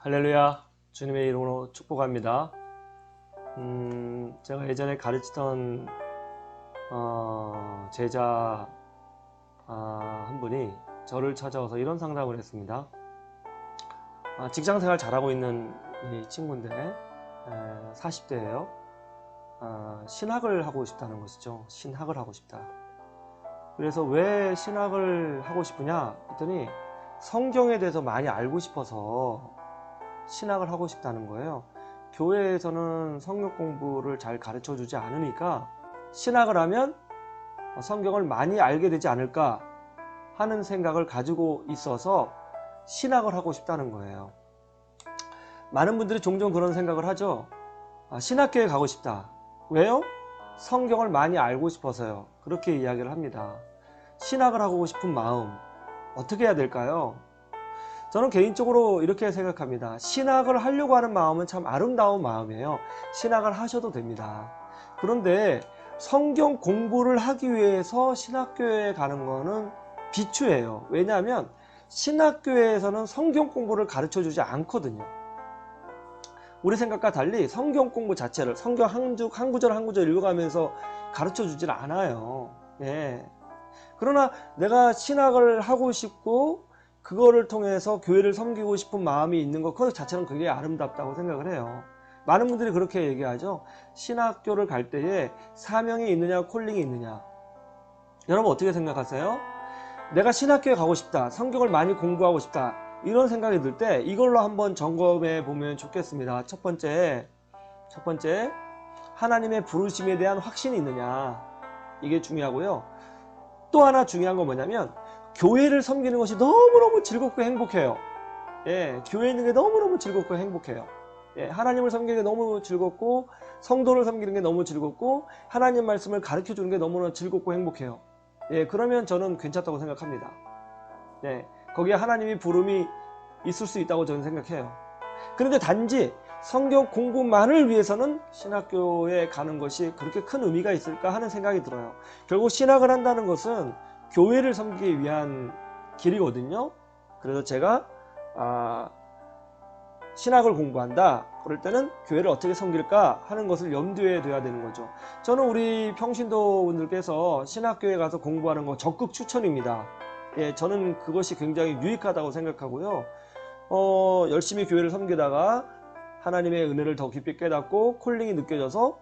할렐루야, 주님의 이름으로 축복합니다. 제가 예전에 가르치던 제자 한 분이 저를 찾아와서 이런 상담을 했습니다. 직장생활 잘하고 있는 이 친구인데 40대예요. 신학을 하고 싶다는 것이죠. 신학을 하고 싶다. 그래서 왜 신학을 하고 싶으냐 했더니 성경에 대해서 많이 알고 싶어서 신학을 하고 싶다는 거예요. 교회에서는 성경 공부를 잘 가르쳐 주지 않으니까 신학을 하면 성경을 많이 알게 되지 않을까 하는 생각을 가지고 있어서 신학을 하고 싶다는 거예요. 많은 분들이 종종 그런 생각을 하죠. 신학교에 가고 싶다. 왜요? 성경을 많이 알고 싶어서요. 그렇게 이야기를 합니다. 신학을 하고 싶은 마음 어떻게 해야 될까요? 저는 개인적으로 이렇게 생각합니다. 신학을 하려고 하는 마음은 참 아름다운 마음이에요. 신학을 하셔도 됩니다. 그런데 성경 공부를 하기 위해서 신학교에 가는 거는 비추예요. 왜냐하면 신학교에서는 성경 공부를 가르쳐 주지 않거든요. 우리 생각과 달리 성경 공부 자체를 성경 한 구절 한 구절 읽어가면서 가르쳐 주질 않아요. 예. 그러나 내가 신학을 하고 싶고 그거를 통해서 교회를 섬기고 싶은 마음이 있는 것, 그것 자체는 굉장히 아름답다고 생각을 해요. 많은 분들이 그렇게 얘기하죠. 신학교를 갈 때에 사명이 있느냐 콜링이 있느냐. 여러분 어떻게 생각하세요? 내가 신학교에 가고 싶다, 성경을 많이 공부하고 싶다, 이런 생각이 들 때 이걸로 한번 점검해 보면 좋겠습니다. 첫 번째 하나님의 부르심에 대한 확신이 있느냐, 이게 중요하고요. 또 하나 중요한 건 뭐냐면 교회를 섬기는 것이 너무너무 즐겁고 행복해요. 예, 교회에 있는 게 너무너무 즐겁고 행복해요. 예, 하나님을 섬기는 게 너무 즐겁고 성도를 섬기는 게 너무 즐겁고 하나님 말씀을 가르쳐 주는 게 너무나 즐겁고 행복해요. 예, 그러면 저는 괜찮다고 생각합니다. 예, 거기에 하나님이 부름이 있을 수 있다고 저는 생각해요. 그런데 단지 성경 공부만을 위해서는 신학교에 가는 것이 그렇게 큰 의미가 있을까 하는 생각이 들어요. 결국 신학을 한다는 것은 교회를 섬기기 위한 길이거든요. 그래서 제가 신학을 공부한다 그럴 때는 교회를 어떻게 섬길까 하는 것을 염두에 둬야 되는 거죠. 저는 우리 평신도 분들께서 신학교에 가서 공부하는 거 적극 추천입니다. 예, 저는 그것이 굉장히 유익하다고 생각하고요. 열심히 교회를 섬기다가 하나님의 은혜를 더 깊이 깨닫고 콜링이 느껴져서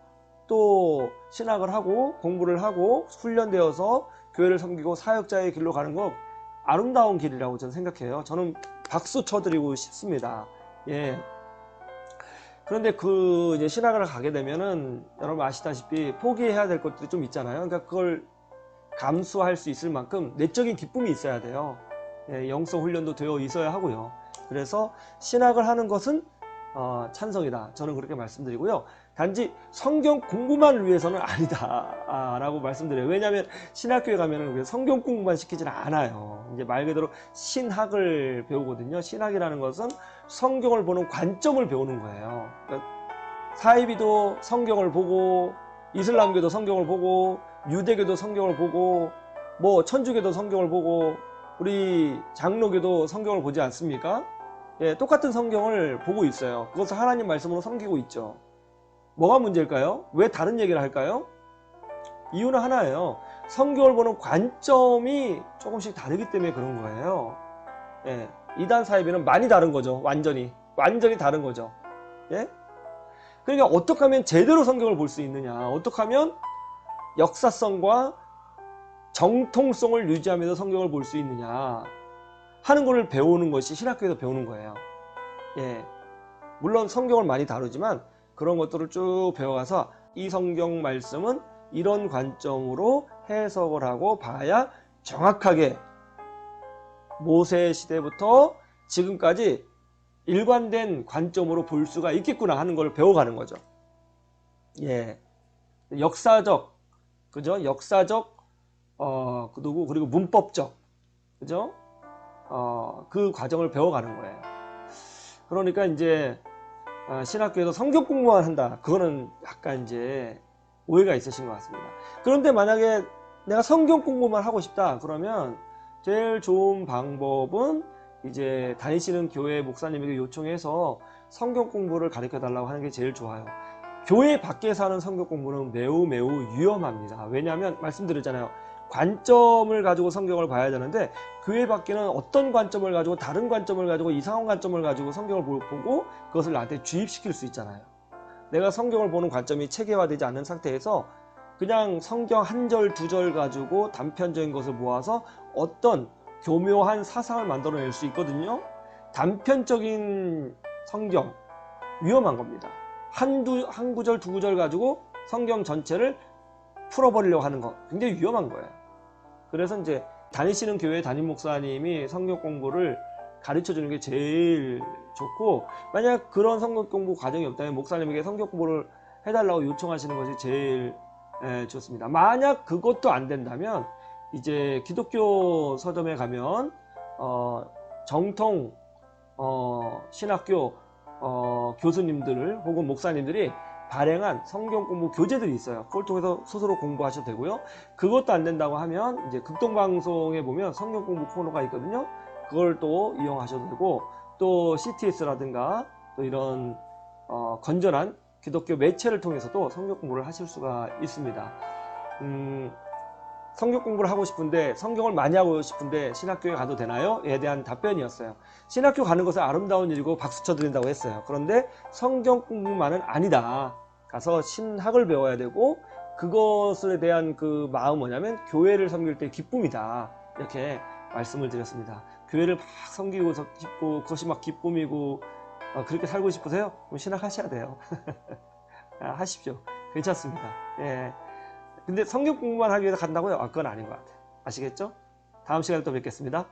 또 신학을 하고 공부를 하고 훈련되어서 교회를 섬기고 사역자의 길로 가는 거 아름다운 길이라고 저는 생각해요. 저는 박수 쳐드리고 싶습니다. 예. 그런데 이제 신학을 가게 되면은 여러분 아시다시피 포기해야 될 것들이 좀 있잖아요. 그러니까 그걸 감수할 수 있을 만큼 내적인 기쁨이 있어야 돼요. 예, 영성 훈련도 되어 있어야 하고요. 그래서 신학을 하는 것은 찬성이다. 저는 그렇게 말씀드리고요. 단지 성경 공부만을 위해서는 아니다 라고 말씀드려요. 왜냐하면 신학교에 가면은 성경 공부만 시키지는 않아요. 이제 말 그대로 신학을 배우거든요. 신학이라는 것은 성경을 보는 관점을 배우는 거예요. 그러니까 사이비도 성경을 보고 이슬람교도 성경을 보고 유대교도 성경을 보고 뭐 천주교도 성경을 보고 우리 장로교도 성경을 보지 않습니까? 예, 똑같은 성경을 보고 있어요. 그것을 하나님 말씀으로 섬기고 있죠. 뭐가 문제일까요? 왜 다른 얘기를 할까요? 이유는 하나예요. 성경을 보는 관점이 조금씩 다르기 때문에 그런 거예요. 예, 이단 사이비는 많이 다른 거죠. 완전히 다른 거죠. 예? 그러니까 어떻게 하면 제대로 성경을 볼 수 있느냐, 어떻게 하면 역사성과 정통성을 유지하면서 성경을 볼 수 있느냐 하는 것을 배우는 것이 신학교에서 배우는 거예요. 예, 물론 성경을 많이 다루지만 그런 것들을 쭉 배워가서 이 성경 말씀은 이런 관점으로 해석을 하고 봐야 정확하게 모세 시대부터 지금까지 일관된 관점으로 볼 수가 있겠구나 하는 걸 배워가는 거죠. 예, 역사적, 그죠? 역사적, 그리고 문법적, 그죠? 그 과정을 배워가는 거예요. 그러니까 이제 신학교에서 성경 공부만 한다, 그거는 약간 이제 오해가 있으신 것 같습니다. 그런데 만약에 내가 성경 공부만 하고 싶다 그러면 제일 좋은 방법은 이제 다니시는 교회 목사님에게 요청해서 성경 공부를 가르쳐 달라고 하는 게 제일 좋아요. 교회 밖에서 하는 성경 공부는 매우 위험합니다. 왜냐하면 말씀드렸잖아요. 관점을 가지고 성경을 봐야 되는데 교회 밖에는 어떤 관점을 가지고 다른 관점을 가지고 이상한 관점을 가지고 성경을 보고 그것을 나한테 주입시킬 수 있잖아요. 내가 성경을 보는 관점이 체계화되지 않는 상태에서 그냥 성경 한 절 두 절 가지고 단편적인 것을 모아서 어떤 교묘한 사상을 만들어낼 수 있거든요. 단편적인 성경 위험한 겁니다. 한 구절 두 구절 가지고 성경 전체를 풀어버리려고 하는 거 굉장히 위험한 거예요. 그래서 이제 다니시는 교회 담임 목사님이 성경 공부를 가르쳐 주는 게 제일 좋고, 만약 그런 성경 공부 과정이 없다면 목사님에게 성경 공부를 해달라고 요청하시는 것이 제일 좋습니다. 만약 그것도 안 된다면 이제 기독교 서점에 가면 정통 신학교 교수님들 혹은 목사님들이 발행한 성경 공부 교재들이 있어요. 그걸 통해서 스스로 공부하셔도 되고요. 그것도 안 된다고 하면 이제 극동방송에 보면 성경 공부 코너가 있거든요. 그걸 또 이용하셔도 되고, 또 CTS라든가 또 이런 건전한 기독교 매체를 통해서도 성경 공부를 하실 수가 있습니다. 성경 공부를 하고 싶은데, 성경을 많이 하고 싶은데 신학교에 가도 되나요? 에 대한 답변이었어요. 신학교 가는 것은 아름다운 일이고 박수 쳐드린다고 했어요. 그런데 성경 공부만은 아니다. 가서 신학을 배워야 되고, 그것에 대한 그 마음은 뭐냐면 교회를 섬길 때 기쁨이다. 이렇게 말씀을 드렸습니다. 교회를 막 섬기고 싶고 그것이 막 기쁨이고 그렇게 살고 싶으세요? 그럼 신학하셔야 돼요. 하십시오. 괜찮습니다. 예. 근데 성경 공부만 하기 위해서 간다고요? 그건 아닌 것 같아요. 아시겠죠? 다음 시간에 또 뵙겠습니다.